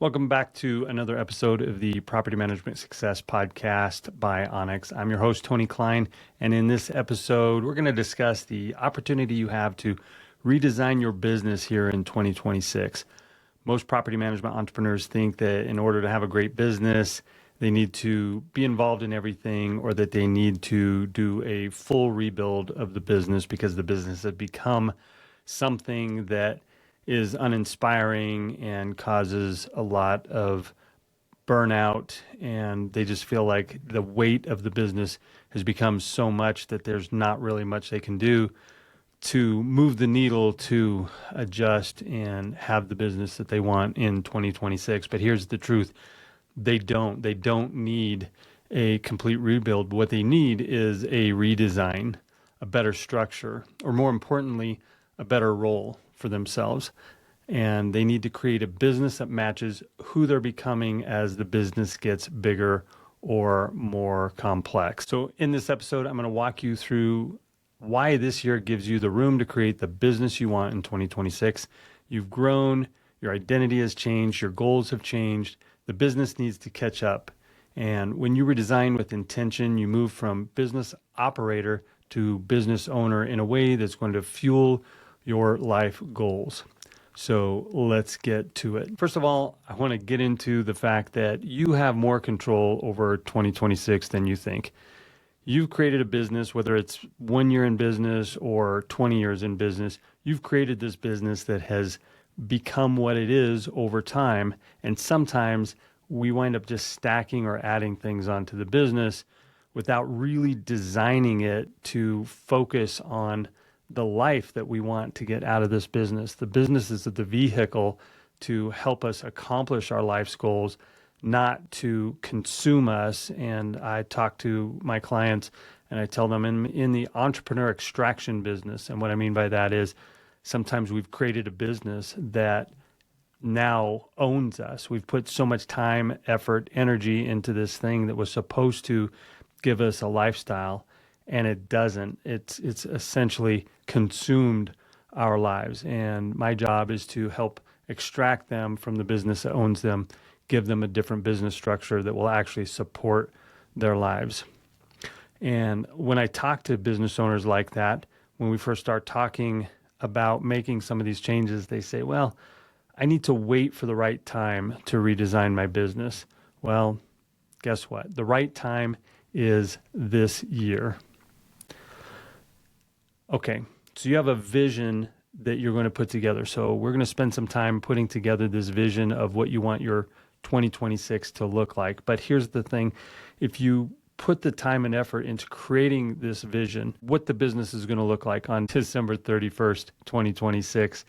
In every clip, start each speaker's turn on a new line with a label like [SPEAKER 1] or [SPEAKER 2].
[SPEAKER 1] Welcome back to another episode of the Property Management Success Podcast by Onyx. I'm your host, Tony Cline, and in this episode, we're going to discuss the opportunity you have to redesign your business here in 2026. Most property management entrepreneurs think that in order to have a great business, they need to be involved in everything or that they need to do a full rebuild of the business because the business has become something that is uninspiring and causes a lot of burnout, and they just feel like the weight of the business has become so much that there's not really much they can do to move the needle to adjust and have the business that they want in 2026. But here's the truth. They don't need a complete rebuild. What they need is a redesign, a better structure, or more importantly, a better role for themselves. And they need to create a business that matches who they're becoming as the business gets bigger or more complex. So in this episode, I'm going to walk you through why this year gives you the room to create the business you want in 2026. You've grown, your identity has changed, your goals have changed, the business needs to catch up. And when you redesign with intention, you move from business operator to business owner in a way that's going to fuel your life goals. So let's get to it. First of all, I want to get into the fact that you have more control over 2026 than you think. You've created a business, whether it's 1 year in business or 20 years in business, you've created this business that has become what it is over time. And sometimes we wind up just stacking or adding things onto the business without really designing it to focus on the life that we want to get out of this business. The business is the vehicle to help us accomplish our life's goals, not to consume us. And I talk to my clients and I tell them in the entrepreneur extraction business. And what I mean by that is sometimes we've created a business that now owns us. We've put so much time, effort, energy into this thing that was supposed to give us a lifestyle, and it doesn't. It's essentially consumed our lives. And my job is to help extract them from the business that owns them, give them a different business structure that will actually support their lives. And when I talk to business owners like that, when we first start talking about making some of these changes, they say, well, I need to wait for the right time to redesign my business. Well, guess what? The right time is this year. Okay, so you have a vision that you're going to put together. So we're going to spend some time putting together this vision of what you want your 2026 to look like. But here's the thing. If you put the time and effort into creating this vision, what the business is going to look like on December 31st, 2026,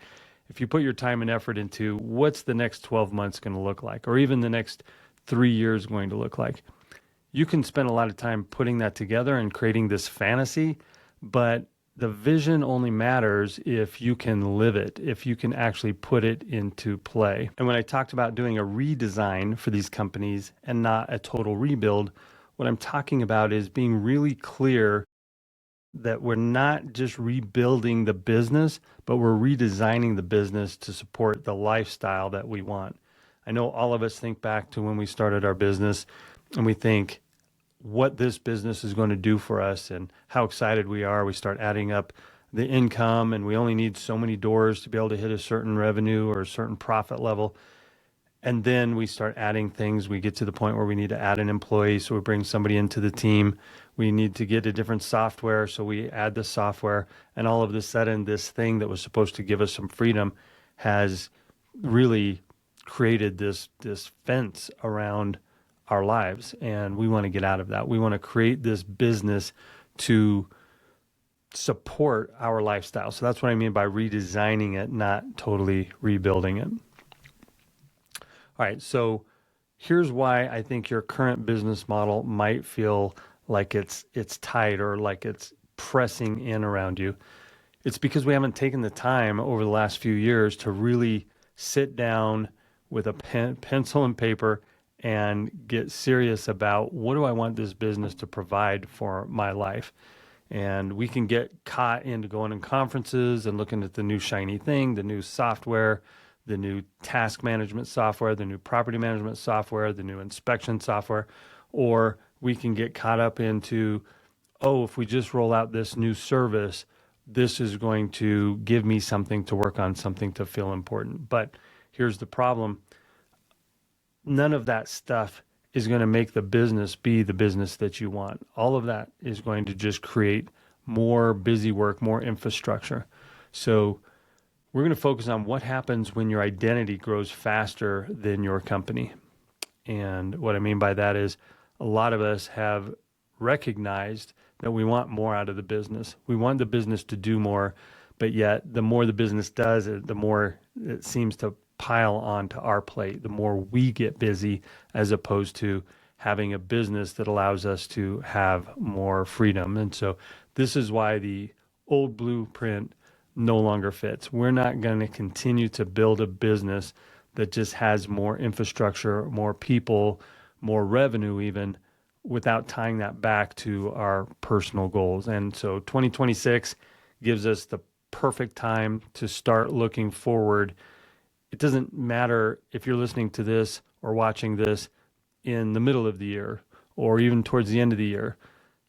[SPEAKER 1] if you put your time and effort into what's the next 12 months going to look like, or even the next 3 years going to look like, you can spend a lot of time putting that together and creating this fantasy, but the vision only matters if you can live it, if you can actually put it into play. And when I talked about doing a redesign for these companies and not a total rebuild, what I'm talking about is being really clear that we're not just rebuilding the business, but we're redesigning the business to support the lifestyle that we want. I know all of us think back to when we started our business and we think, what this business is going to do for us and how excited we are. We start adding up the income and we only need so many doors to be able to hit a certain revenue or a certain profit level. And then we start adding things. We get to the point where we need to add an employee. So we bring somebody into the team. We need to get a different software. So we add the software. And all of a sudden, this thing that was supposed to give us some freedom has really created this fence around our lives, and we want to get out of that. We want to create this business to support our lifestyle. So that's what I mean by redesigning it, not totally rebuilding it. All right, so here's why I think your current business model might feel like it's tight or like it's pressing in around you. It's because we haven't taken the time over the last few years to really sit down with a pencil and paper and get serious about what do I want this business to provide for my life. And we can get caught into going to conferences and looking at the new shiny thing, the new software, the new task management software, the new property management software, the new inspection software, or we can get caught up into, oh, if we just roll out this new service, this is going to give me something to work on, something to feel important. But here's the problem. None of that stuff is going to make the business be the business that you want. All of that is going to just create more busy work, more infrastructure. So we're going to focus on what happens when your identity grows faster than your company. And what I mean by that is a lot of us have recognized that we want more out of the business. We want the business to do more, but yet the more the business does, the more it seems to pile onto our plate, the more we get busy, as opposed to having a business that allows us to have more freedom. And so this is why the old blueprint no longer fits. We're not going to continue to build a business that just has more infrastructure, more people, more revenue even, without tying that back to our personal goals. And so 2026 gives us the perfect time to start looking forward. It doesn't matter if you're listening to this or watching this in the middle of the year or even towards the end of the year.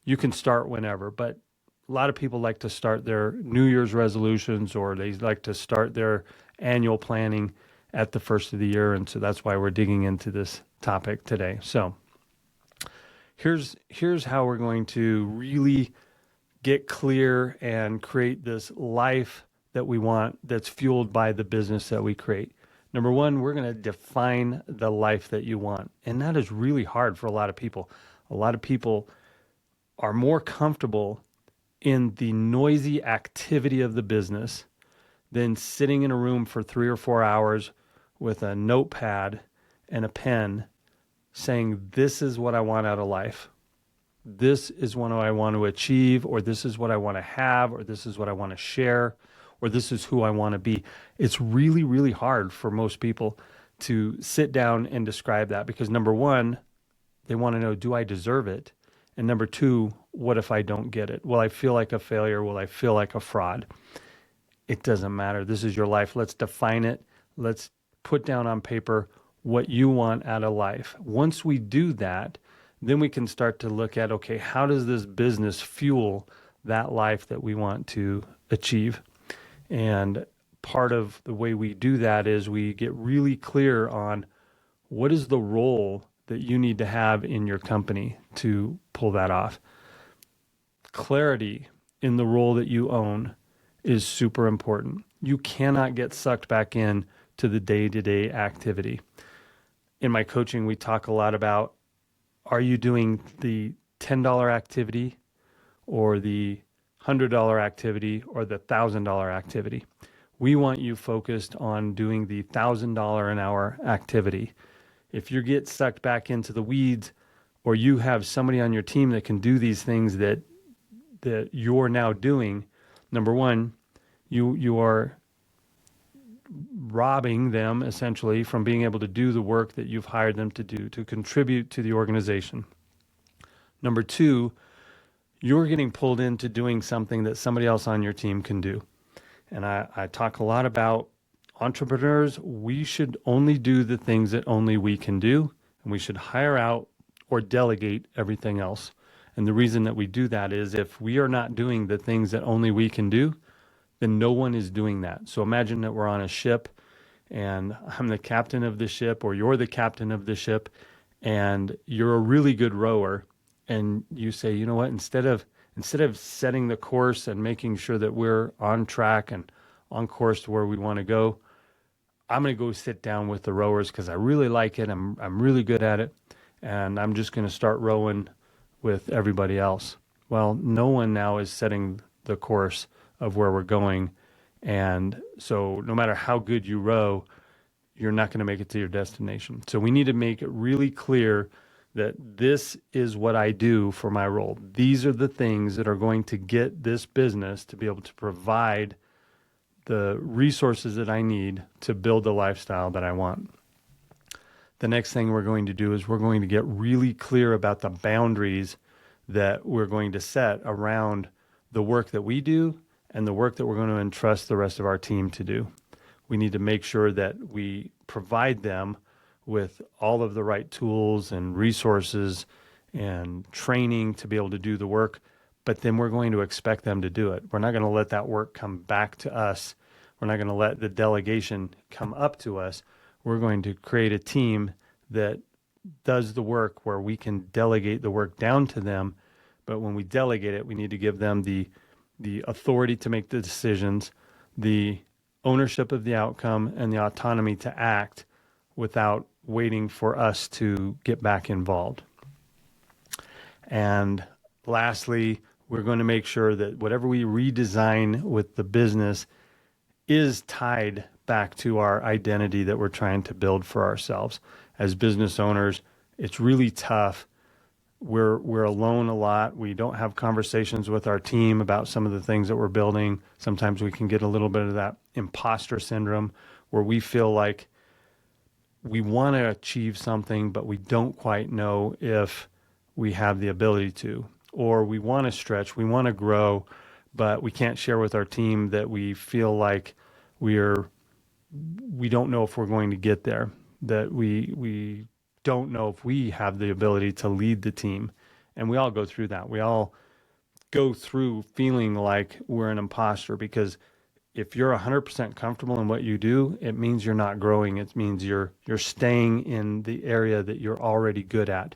[SPEAKER 1] You can start whenever, but a lot of people like to start their New Year's resolutions, or they like to start their annual planning at the first of the year. And so that's why we're digging into this topic today. So here's how we're going to really get clear and create this life that we want, that's fueled by the business that we create. Number one, we're going to define the life that you want. And that is really hard for a lot of people. A lot of people are more comfortable in the noisy activity of the business than sitting in a room for 3 or 4 hours with a notepad and a pen saying, this is what I want out of life. This is what I want to achieve, or this is what I want to have, or this is what I want to share, or this is who I want to be. It's really, really hard for most people to sit down and describe that, because number one, they want to know, do I deserve it? And number two, what if I don't get it? Will I feel like a failure? Will I feel like a fraud? It doesn't matter. This is your life. Let's define it. Let's put down on paper what you want out of life. Once we do that, then we can start to look at, okay, how does this business fuel that life that we want to achieve? And part of the way we do that is we get really clear on what is the role that you need to have in your company to pull that off. Clarity in the role that you own is super important. You cannot get sucked back in to the day-to-day activity. In my coaching, we talk a lot about, are you doing the $10 activity or the $100 activity or the $1,000 activity? We want you focused on doing the $1,000 an hour activity. If you get sucked back into the weeds, or you have somebody on your team that can do these things that you're now doing, number one, you are robbing them essentially from being able to do the work that you've hired them to do, to contribute to the organization. Number two, you're getting pulled into doing something that somebody else on your team can do. And I talk a lot about entrepreneurs. We should only do the things that only we can do, and we should hire out or delegate everything else. And the reason that we do that is, if we are not doing the things that only we can do, then no one is doing that. So imagine that we're on a ship and I'm the captain of the ship, or you're the captain of the ship, and you're a really good rower, and you say, you know what, instead of setting the course and making sure that we're on track and on course to where we want to go, I'm going to go sit down with the rowers because I really like it. I'm really good at it, and I'm just going to start rowing with everybody else. Well, no one now is setting the course of where we're going. And so no matter how good you row, you're not going to make it to your destination. So we need to make it really clear that this is what I do for my role. These are the things that are going to get this business to be able to provide the resources that I need to build the lifestyle that I want. The next thing we're going to do is we're going to get really clear about the boundaries that we're going to set around the work that we do and the work that we're going to entrust the rest of our team to do. We need to make sure that we provide them with all of the right tools and resources and training to be able to do the work, but then we're going to expect them to do it. We're not going to let that work come back to us. We're not going to let the delegation come up to us. We're going to create a team that does the work where we can delegate the work down to them. But when we delegate it, we need to give them the authority to make the decisions, the ownership of the outcome, and the autonomy to act without waiting for us to get back involved. And lastly, we're going to make sure that whatever we redesign with the business is tied back to our identity that we're trying to build for ourselves. As business owners, it's really tough. We're alone a lot. We don't have conversations with our team about some of the things that we're building. Sometimes we can get a little bit of that imposter syndrome where we feel like we want to achieve something, but we don't quite know if we have the ability to, or we want to stretch, we want to grow, but we can't share with our team that we feel like we don't know if we're going to get there, that we don't know if we have the ability to lead the team. And we all go through that. We all go through feeling like we're an imposter, because if you're 100% comfortable in what you do, it means you're not growing. It means you're staying in the area that you're already good at.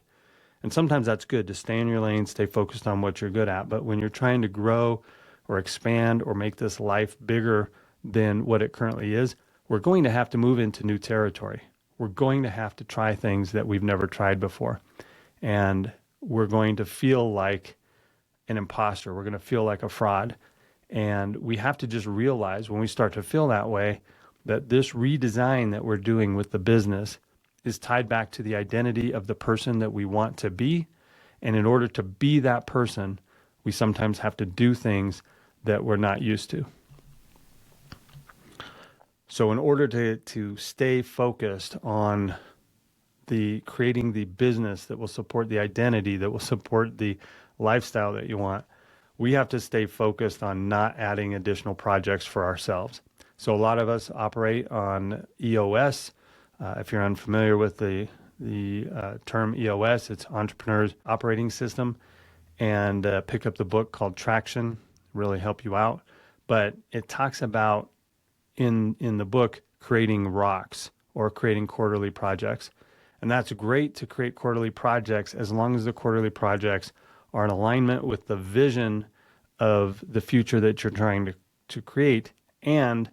[SPEAKER 1] And sometimes that's good to stay in your lane, stay focused on what you're good at. But when you're trying to grow or expand or make this life bigger than what it currently is, we're going to have to move into new territory. We're going to have to try things that we've never tried before. And we're going to feel like an imposter. We're going to feel like a fraud. And we have to just realize when we start to feel that way, that this redesign that we're doing with the business is tied back to the identity of the person that we want to be. And in order to be that person, we sometimes have to do things that we're not used to. So in order to stay focused on creating the business that will support the identity, that will support the lifestyle that you want, we have to stay focused on not adding additional projects for ourselves. So a lot of us operate on EOS. If you're unfamiliar with the term EOS, it's Entrepreneur's Operating System, and pick up the book called Traction, really help you out. But it talks about in the book creating rocks or creating quarterly projects. And that's great to create quarterly projects as long as the quarterly projects are in alignment with the vision of the future that you're trying to create, and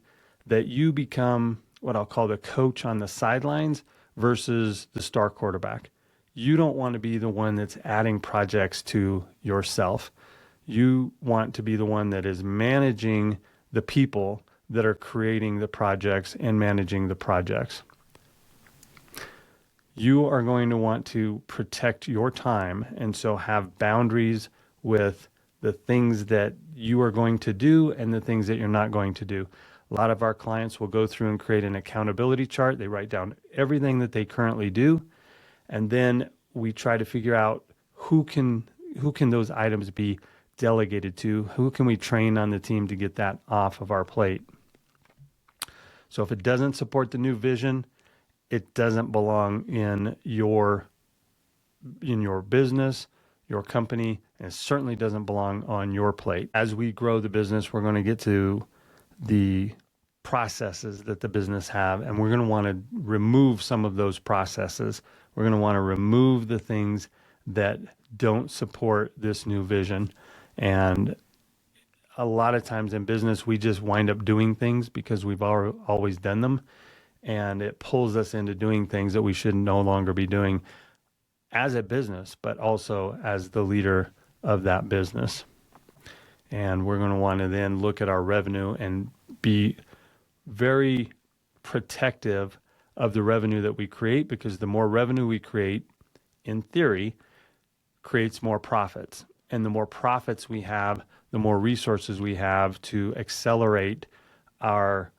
[SPEAKER 1] that you become what I'll call the coach on the sidelines versus the star quarterback. You don't want to be the one that's adding projects to yourself. You want to be the one that is managing the people that are creating the projects and managing the projects. You are going to want to protect your time, and so have boundaries with the things that you are going to do and the things that you're not going to do. A lot of our clients will go through and create an accountability chart. They write down everything that they currently do, and then we try to figure out who can those items be delegated to, who can we train on the team to get that off of our plate. So if it doesn't support the new vision, it doesn't belong in your business, your company, and it certainly doesn't belong on your plate. As we grow the business, we're going to get to the processes that the business have, and we're going to want to remove some of those processes. We're going to want to remove the things that don't support this new vision. And a lot of times in business, we just wind up doing things because we've always done them. And it pulls us into doing things that we should no longer be doing as a business, but also as the leader of that business. And we're going to want to then look at our revenue and be very protective of the revenue that we create, because the more revenue we create, in theory, creates more profits. And the more profits we have, the more resources we have to accelerate our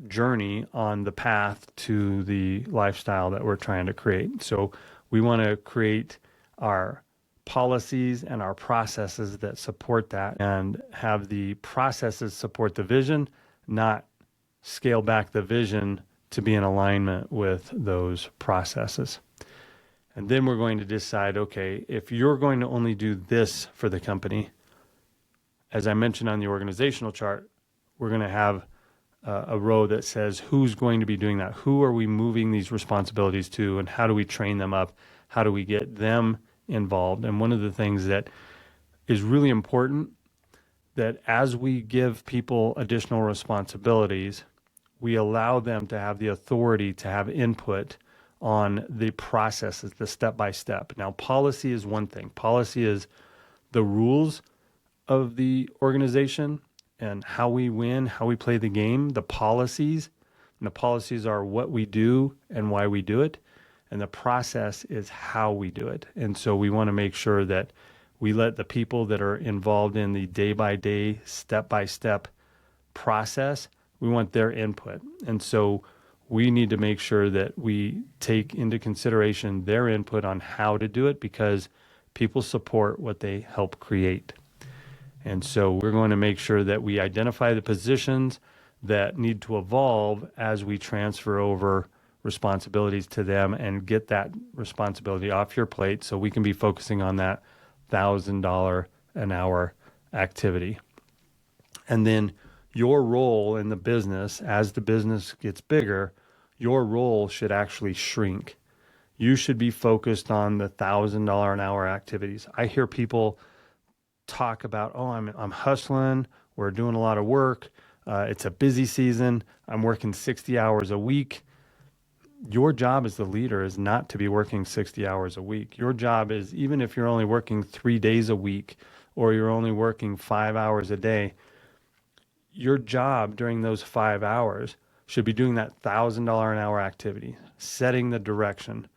[SPEAKER 1] journey on the path to the lifestyle that we're trying to create. So we want to create our policies and our processes that support that, and have the processes support the vision, not scale back the vision to be in alignment with those processes. And then we're going to decide, okay, if you're going to only do this for the company, as I mentioned on the organizational chart, we're going to have a row that says who's going to be doing that? Who are we moving these responsibilities to, and how do we train them up? How do we get them involved? And one of the things that is really important, that as we give people additional responsibilities, we allow them to have the authority to have input on the processes, the step-by-step. Now, policy is one thing. Policy is the rules of the organization and how we win, how we play the game, the policies. And the policies are what we do and why we do it. And the process is how we do it. And so we want to make sure that we let the people that are involved in the day-by-day, step-by-step process, we want their input. And so we need to make sure that we take into consideration their input on how to do it, because people support what they help create. And so we're going to make sure that we identify the positions that need to evolve as we transfer over responsibilities to them and get that responsibility off your plate so we can be focusing on that $1,000 an hour activity. And then your role in the business, as the business gets bigger, your role should actually shrink. You should be focused on the $1,000 an hour activities. I hear people talk about, oh, I'm hustling, we're doing a lot of work, it's a busy season, I'm working 60 hours a week. Your job as the leader is not to be working 60 hours a week. Your job is, even if you're only working 3 days a week or you're only working 5 hours a day, your job during those 5 hours should be doing that $1,000 an hour activity, setting the direction,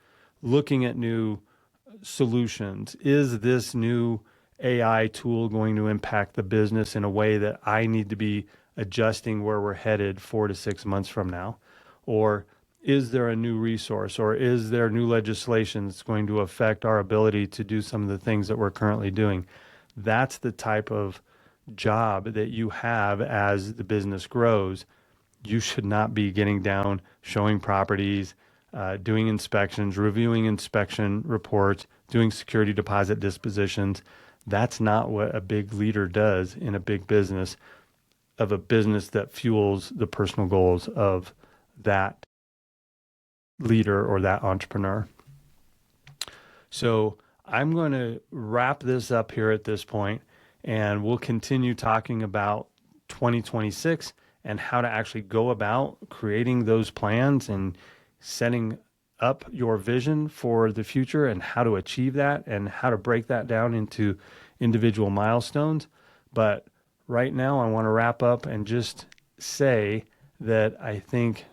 [SPEAKER 1] looking at new solutions. Is this new AI tool going to impact the business in a way that I need to be adjusting where we're headed 4 to 6 months from now? Or is there a new resource, or is there new legislation that's going to affect our ability to do some of the things that we're currently doing? That's the type of job that you have as the business grows. You should not be getting down, showing properties, doing inspections, reviewing inspection reports, doing security deposit dispositions. That's not what a big leader does in a big business, of a business that fuels the personal goals of that leader or that entrepreneur. So I'm going to wrap this up here at this point, and we'll continue talking about 2026 and how to actually go about creating those plans and setting up your vision for the future and how to achieve that and how to break that down into individual milestones. But right now I want to wrap up and just say that I think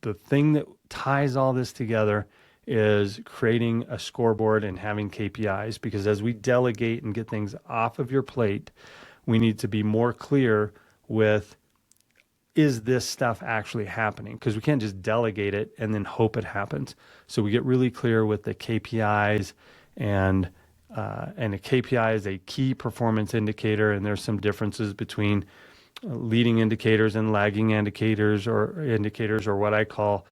[SPEAKER 1] the thing that ties all this together is creating a scoreboard and having KPIs, because as we delegate and get things off of your plate, we need to be more clear with, is this stuff actually happening? Because we can't just delegate it and then hope it happens. So we get really clear with the KPIs, and a KPI is a key performance indicator, and there's some differences between leading indicators and lagging indicators, or what I call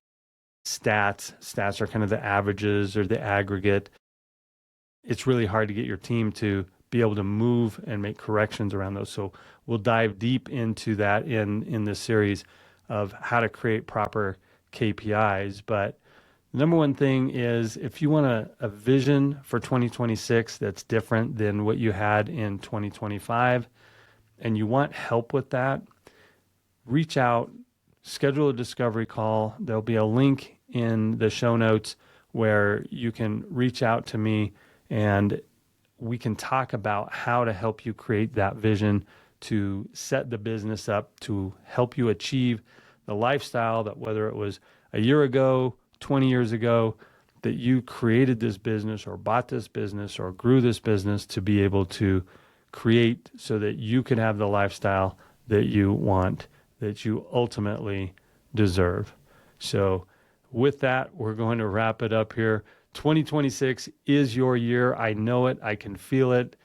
[SPEAKER 1] stats. Stats are kind of the averages or the aggregate. It's really hard to get your team to be able to move and make corrections around those. So we'll dive deep into that in this series of how to create proper KPIs. But the number one thing is, if you want a vision for 2026 that's different than what you had in 2025, and you want help with that, reach out, schedule a discovery call. There'll be a link in the show notes where you can reach out to me, and we can talk about how to help you create that vision to set the business up to help you achieve the lifestyle that, whether it was a year ago, 20 years ago, that you created this business or bought this business or grew this business to be able to create, so that you can have the lifestyle that you want, that you ultimately deserve. So with that, we're going to wrap it up here. 2026 is your year. I know it. I can feel it.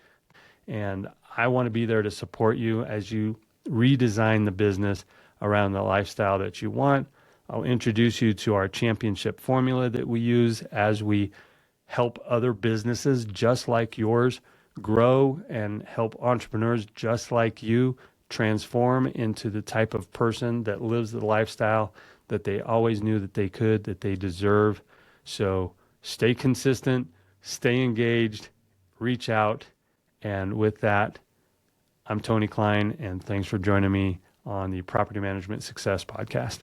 [SPEAKER 1] And I want to be there to support you as you redesign the business. around the lifestyle that you want. I'll introduce you to our championship formula that we use as we help other businesses just like yours grow and help entrepreneurs just like you transform into the type of person that lives the lifestyle that they always knew that they could, that they deserve. So stay consistent, stay engaged, reach out. And with that, I'm Tony Cline, and thanks for joining me on the Property Management Success Podcast.